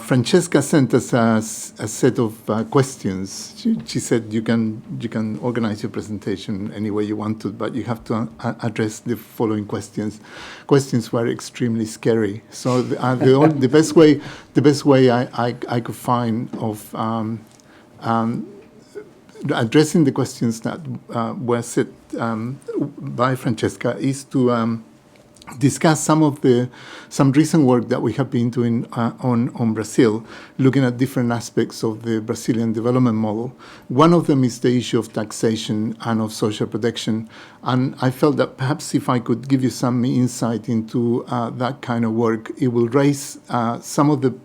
Francesca sent us a set of questions. She said you can organize your presentation any way you want to, but you have to address the following questions. Questions were extremely scary. So the best way I could find of addressing the questions that were set by Francesca is to discuss some recent work that we have been doing on Brazil, looking at different aspects of the Brazilian development model. One of them is the issue of taxation and of social protection. And I felt that perhaps if I could give you some insight into that kind of work, it will raise some of the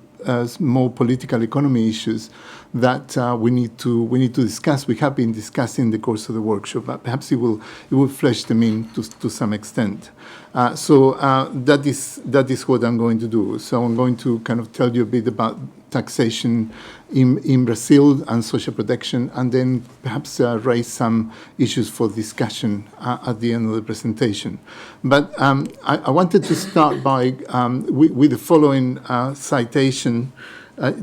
more political economy issues that we need to discuss. We have been discussing in the course of the workshop, but perhaps it will flesh them in to some extent. So that is what I'm going to do. So I'm going to kind of tell you a bit about taxation in Brazil and social protection, and then perhaps raise some issues for discussion at the end of the presentation. But I wanted to start by with the following citation,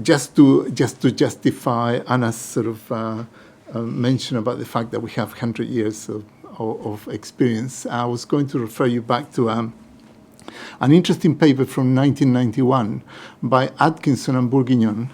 just to justify Anna's sort of mention about the fact that we have 100 years of experience. I was going to refer you back to an interesting paper from 1991 by Atkinson and Bourguignon.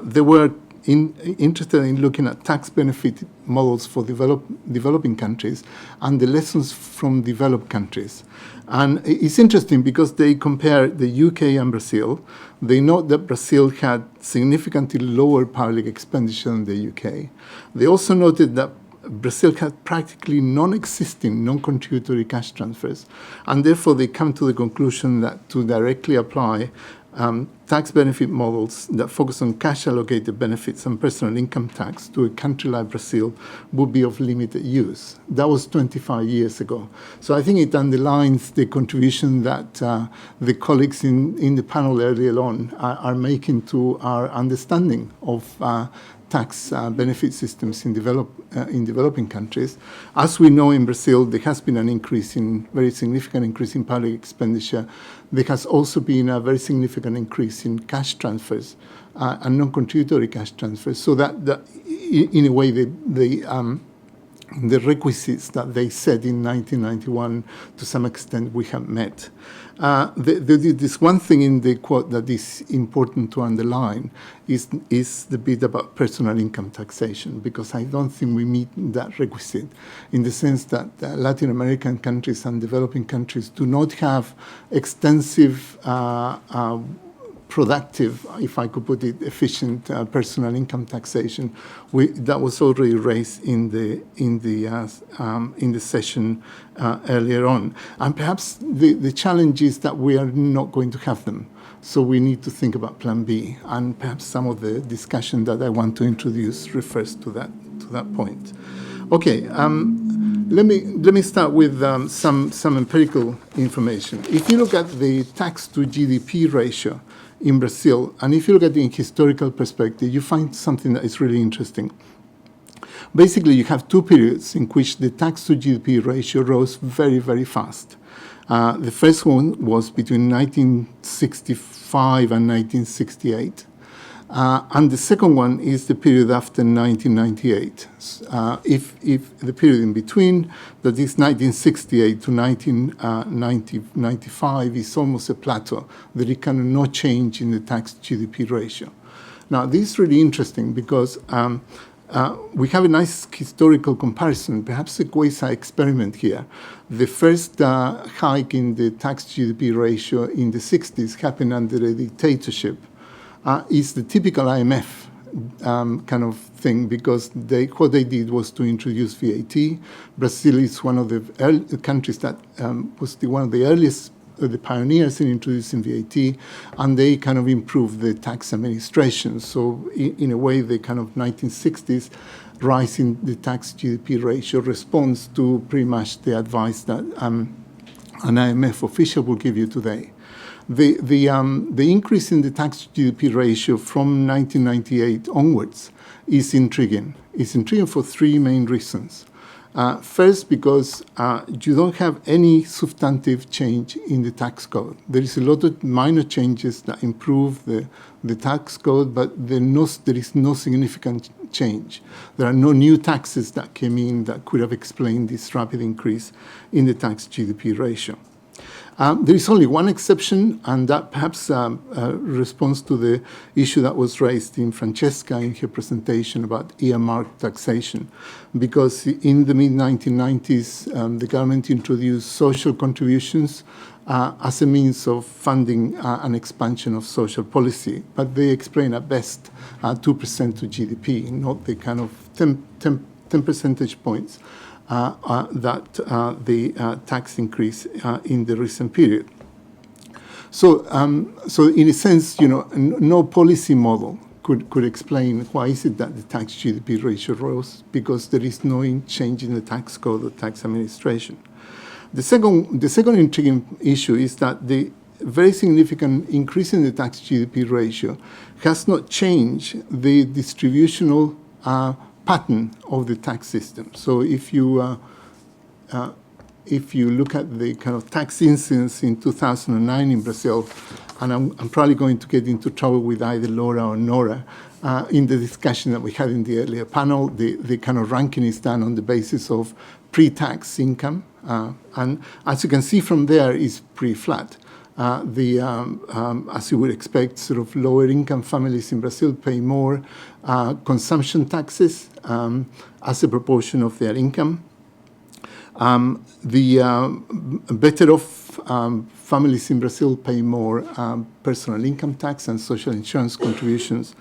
They were interested in looking at tax benefit models for developing countries and the lessons from developed countries. And it's interesting because they compare the UK and Brazil. They note that Brazil had significantly lower public expenditure than the UK. They also noted that Brazil had practically non-existing, non-contributory cash transfers, and therefore they come to the conclusion that to directly apply tax benefit models that focus on cash allocated benefits and personal income tax to a country like Brazil would be of limited use. That was 25 years ago. So I think it underlines the contribution that the colleagues in the panel earlier on are making to our understanding of tax benefit systems in developing countries. As we know, in Brazil, there has been very significant increase in public expenditure. There has also been a very significant increase in cash transfers and non-contributory cash transfers. So that in a way, the requisites that they set in 1991, to some extent, we have met. There's one thing in the quote that is important to underline is the bit about personal income taxation, because I don't think we meet that requisite in the sense that Latin American countries and developing countries do not have extensive productive, if I could put it, efficient personal income taxation. That was already raised in the session earlier on. And perhaps the challenge is that we are not going to have them. So we need to think about Plan B. And perhaps some of the discussion that I want to introduce refers to that point. Okay. Let me start with some empirical information. If you look at the tax to GDP ratio in Brazil, and if you look at it in historical perspective, you find something that is really interesting. Basically, you have two periods in which the tax to GDP ratio rose very, very fast. The first one was between 1965 and 1968. And the second one is the period after 1998. If the period in between, that is 1968 to 1995, is almost a plateau. There is kind of no change in the tax GDP ratio. Now, this is really interesting because we have a nice historical comparison, perhaps a quasi-experiment here. The first hike in the tax-GDP ratio in the 60s happened under a dictatorship. Is the typical IMF kind of thing, because what they did was to introduce VAT. Brazil is one of the countries that was one of the earliest, the pioneers in introducing VAT, and they kind of improved the tax administration. So in a way, the kind of 1960s rise in the tax GDP ratio responds to pretty much the advice that an IMF official will give you today. The increase in the tax GDP ratio from 1998 onwards is intriguing. It's intriguing for three main reasons. First, because you don't have any substantive change in the tax code. There is a lot of minor changes that improve the tax code, but there is no significant change. There are no new taxes that came in that could have explained this rapid increase in the tax GDP ratio. There is only one exception, and that perhaps responds to the issue that was raised in Francesca in her presentation about earmarked taxation. Because in the mid-1990s, the government introduced social contributions as a means of funding an expansion of social policy. But they explain at best 2% to GDP, not the kind of 10 percentage points that the tax increase in the recent period. So in a sense, no policy model could explain why is it that the tax GDP ratio rose, because there is no change in the tax code or tax administration. The second intriguing issue is that the very significant increase in the tax GDP ratio has not changed the distributional pattern of the tax system. So if you look at the kind of tax incidence in 2009 in Brazil, and I'm probably going to get into trouble with either Laura or Nora in the discussion that we had in the earlier panel, the kind of ranking is done on the basis of pre-tax income, and as you can see from there, is pretty flat. As you would expect, sort of lower income families in Brazil pay more consumption taxes as a proportion of their income. The better off families in Brazil pay more personal income tax and social insurance contributions.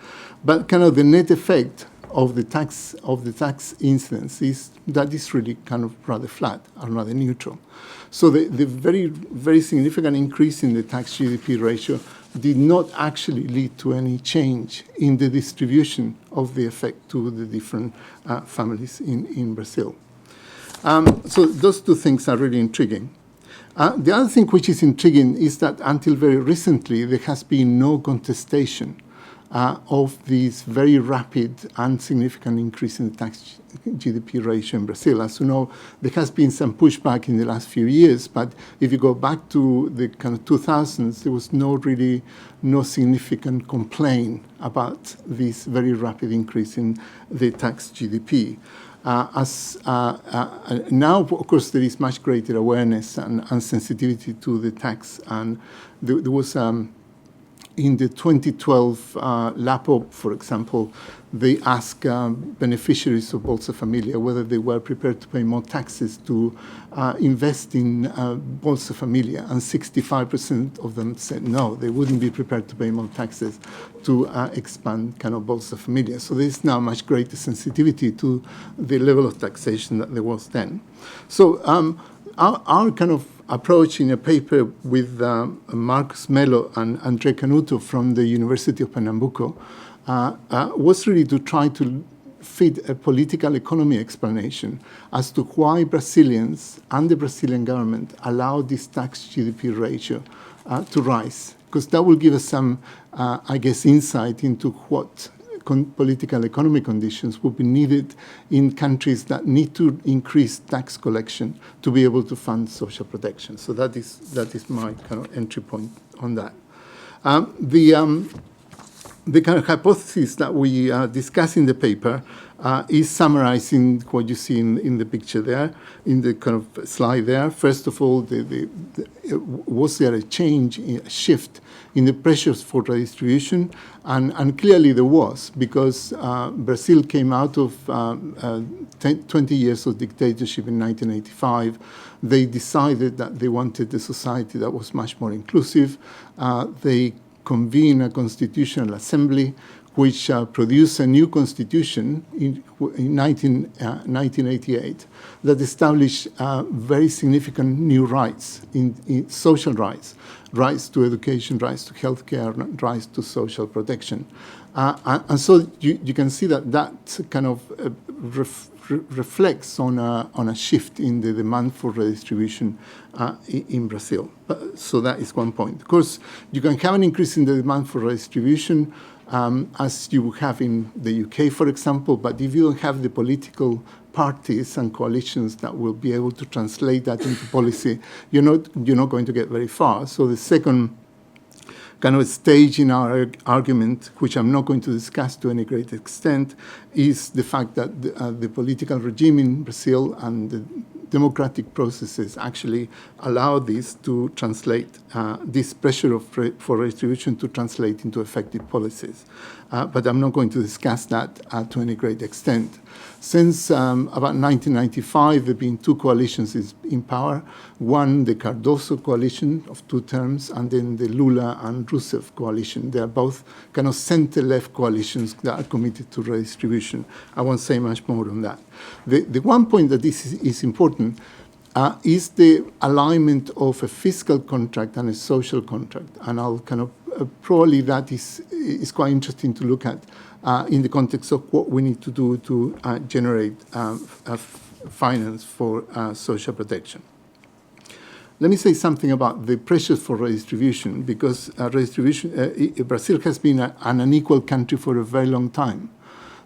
But kind of the net effect of the tax incidence is that is really kind of rather flat or rather neutral. So the very, very significant increase in the tax GDP ratio did not actually lead to any change in the distribution of the effect to the different families in Brazil. So those two things are really intriguing. The other thing which is intriguing is that until very recently, there has been no contestation of this very rapid and significant increase in the tax GDP ratio in Brazil. As you know, there has been some pushback in the last few years, but if you go back to the kind of 2000s, there was no significant complaint about this very rapid increase in the tax GDP. Now, of course, there is much greater awareness and sensitivity to the tax, and there was in the 2012 LAPO, for example, they asked beneficiaries of Bolsa Familia whether they were prepared to pay more taxes to invest in Bolsa Familia, and 65% of them said no, they wouldn't be prepared to pay more taxes to expand kind of Bolsa Familia. So there's now much greater sensitivity to the level of taxation that there was then. So our kind of approach in a paper with Marcos Melo and Andre Canuto from the University of Pernambuco was really to try to fit a political economy explanation as to why Brazilians and the Brazilian government allow this tax GDP ratio to rise, because that will give us some, I guess, insight into what political economic conditions will be needed in countries that need to increase tax collection to be able to fund social protection. So that is my kind of entry point on that. the kind of hypothesis that we discuss in the paper is summarizing what you see in the picture there, in the kind of slide there. First of all, was there a change, a shift in the pressures for redistribution? And clearly there was, because Brazil came out of 20 years of dictatorship in 1985. They decided that they wanted a society that was much more inclusive. They convened a constitutional assembly which produced a new constitution in 1988 that established very significant new rights, in social rights, rights to education, rights to healthcare, rights to social protection. And so you can see that kind of reflects on a shift in the demand for redistribution in Brazil. So that is one point. Of course, you can have an increase in the demand for redistribution as you have in the UK, for example, but if you don't have the political parties and coalitions that will be able to translate that into policy, you're not going to get very far. So the second kind of stage in our argument, which I'm not going to discuss to any great extent, is the fact that the political regime in Brazil and the democratic processes actually allow this to translate, this pressure for redistribution to translate into effective policies. But I'm not going to discuss that to any great extent. Since about 1995, there have been two coalitions in power. One, the Cardoso coalition of 2 terms, and then the Lula and Rousseff coalition. They are both kind of center-left coalitions that are committed to redistribution. I won't say much more on that. The one point that this is important is the alignment of a fiscal contract and a social contract. And I'll kind of probably that is quite interesting to look at in the context of what we need to do to generate finance for social protection. Let me say something about the pressures for redistribution, because Brazil has been an unequal country for a very long time.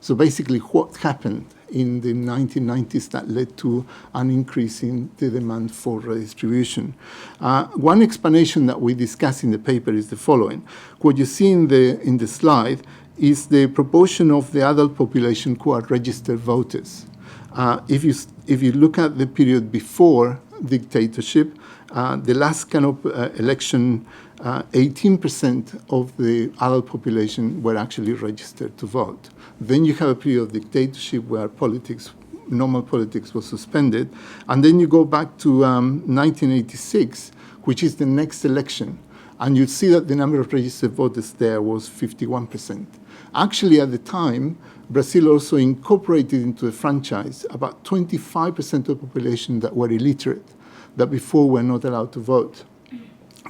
So basically what happened in the 1990s that led to an increase in the demand for redistribution. One explanation that we discuss in the paper is the following. What you see in the slide is the proportion of the adult population who are registered voters. If you look at the period before dictatorship, the last kind of election, 18% of the adult population were actually registered to vote. Then you have a period of dictatorship where normal politics was suspended. And then you go back to 1986, which is the next election. And you see that the number of registered voters there was 51%. Actually, at the time, Brazil also incorporated into the franchise about 25% of the population that were illiterate, that before were not allowed to vote.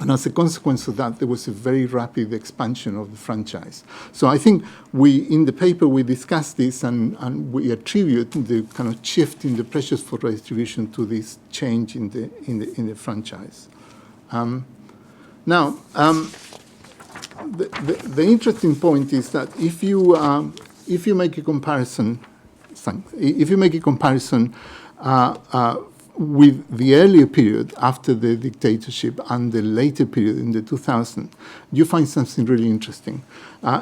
And as a consequence of that, there was a very rapid expansion of the franchise. So I think in the paper, we discussed this and we attribute the kind of shift in the pressures for redistribution to this change in the franchise. Now, the interesting point is that if you make a comparison, with the earlier period after the dictatorship and the later period in the 2000s, you find something really interesting.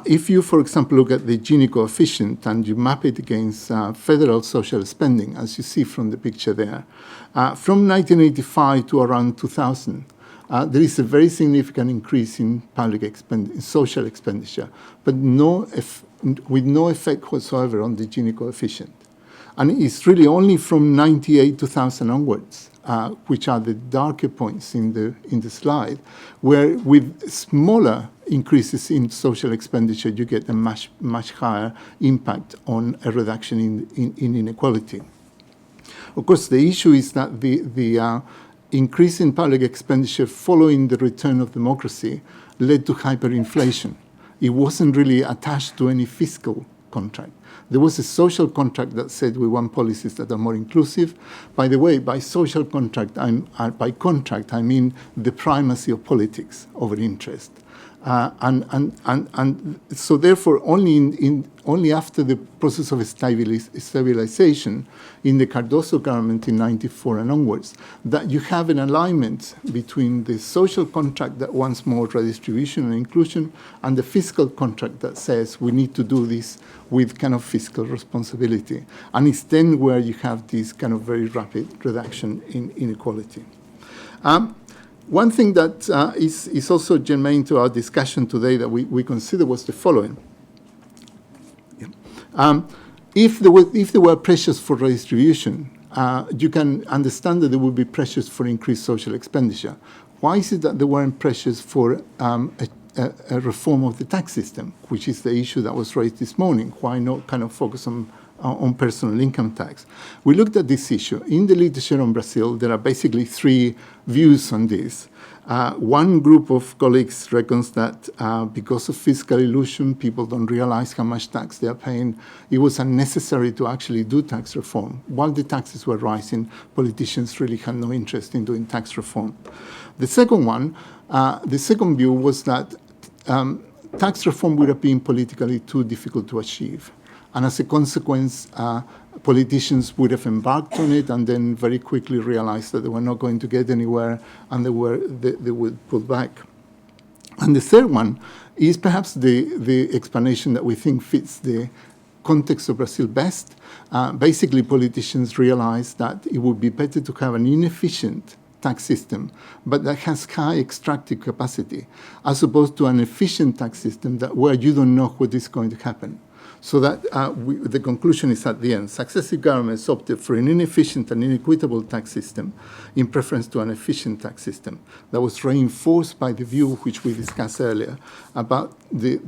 If you, for example, look at the Gini coefficient and you map it against federal social spending, as you see from the picture there, from 1985 to around 2000, there is a very significant increase in social expenditure, but with no effect whatsoever on the Gini coefficient. And it's really only from 98, 2000 onwards, which are the darker points in the slide, where with smaller increases in social expenditure, you get a much higher impact on a reduction in inequality. Of course, the issue is that the increase in public expenditure following the return of democracy led to hyperinflation. It wasn't really attached to any fiscal contract. There was a social contract that said we want policies that are more inclusive. By the way, by social contract, by contract, I mean the primacy of politics over interest. And so therefore only after the process of stabilization in the Cardoso government in 94 and onwards, that you have an alignment between the social contract that wants more redistribution and inclusion and the fiscal contract that says we need to do this with kind of fiscal responsibility. And it's then where you have this kind of very rapid reduction in inequality. One thing that is also germane to our discussion today that we consider was the following. If there were pressures for redistribution, you can understand that there would be pressures for increased social expenditure. Why is it that there weren't pressures for a reform of the tax system, which is the issue that was raised this morning? Why not kind of focus on personal income tax? We looked at this issue. In the literature on Brazil, there are basically three views on this. One group of colleagues reckons that because of fiscal illusion, people don't realize how much tax they are paying. It was unnecessary to actually do tax reform. While the taxes were rising, politicians really had no interest in doing tax reform. The second view was that tax reform would have been politically too difficult to achieve. And as a consequence, politicians would have embarked on it and then very quickly realized that they were not going to get anywhere and they would pull back. And the third one is perhaps the explanation that we think fits the context of Brazil best. Basically, politicians realized that it would be better to have an inefficient tax system, but that has high extractive capacity, as opposed to an efficient tax system where you don't know what is going to happen. So that the conclusion is at the end. Successive governments opted for an inefficient and inequitable tax system in preference to an efficient tax system. That was reinforced by the view which we discussed earlier about the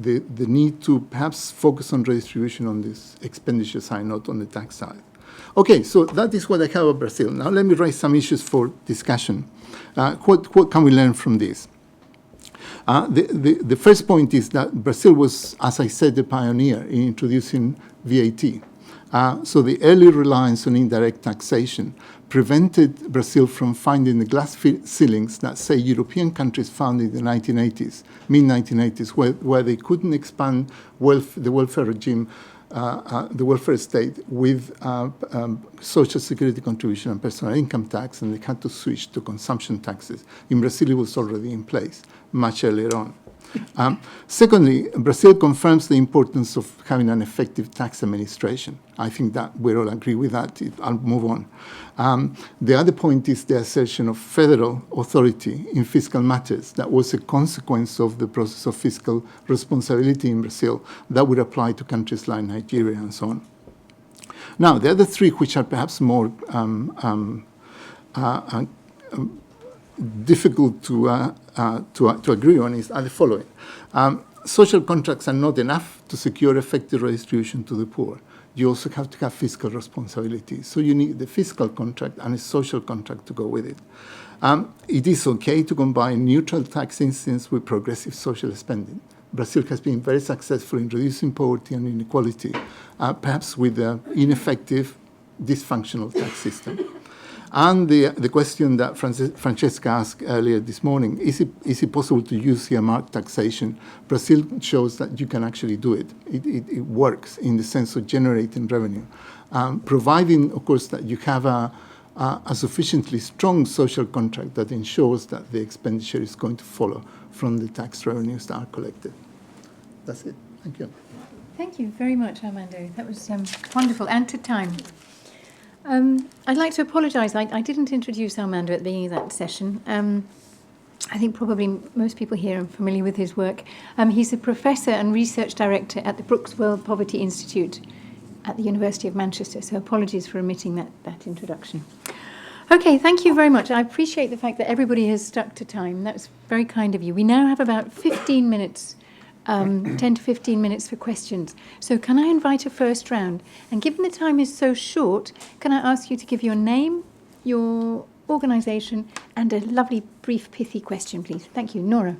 need to perhaps focus on redistribution on this expenditure side, not on the tax side. Okay, so that is what I have of Brazil. Now let me raise some issues for discussion. What can we learn from this? The first point is that Brazil was, as I said, the pioneer in introducing VAT. So the early reliance on indirect taxation prevented Brazil from finding the glass ceilings that, say, European countries found in the 1980s, mid-1980s, where they couldn't expand the welfare regime, the welfare state with social security contribution and personal income tax, and they had to switch to consumption taxes. In Brazil, it was already in place much earlier on. Secondly, Brazil confirms the importance of having an effective tax administration. I think that we all agree with that. I'll move on. The other point is the assertion of federal authority in fiscal matters. That was a consequence of the process of fiscal responsibility in Brazil that would apply to countries like Nigeria and so on. Now, the other three, which are perhaps more difficult to agree on, are the following. Social contracts are not enough to secure effective redistribution to the poor. You also have to have fiscal responsibility. So you need the fiscal contract and a social contract to go with it. It is okay to combine neutral tax incidence with progressive social spending. Brazil has been very successful in reducing poverty and inequality, perhaps with an ineffective, dysfunctional tax system. And the question that Francesca asked earlier this morning, is it possible to use earmark taxation? Brazil shows that you can actually do it. It works in the sense of generating revenue, providing, of course, that you have a sufficiently strong social contract that ensures that the expenditure is going to follow from the tax revenues that are collected. That's it. Thank you. Thank you very much, Armando. That was wonderful and to time. I'd like to apologise. I didn't introduce Armando at the beginning of that session. I think probably most people here are familiar with his work. He's a professor and research director at the Brooks World Poverty Institute at the University of Manchester, so apologies for omitting that introduction. Okay, thank you very much. I appreciate the fact that everybody has stuck to time. That's very kind of you. We now have about 15 minutes 10 to 15 minutes for questions. So can I invite a first round? And given the time is so short, can I ask you to give your name, your organisation, and a lovely, brief, pithy question, please? Thank you. Nora.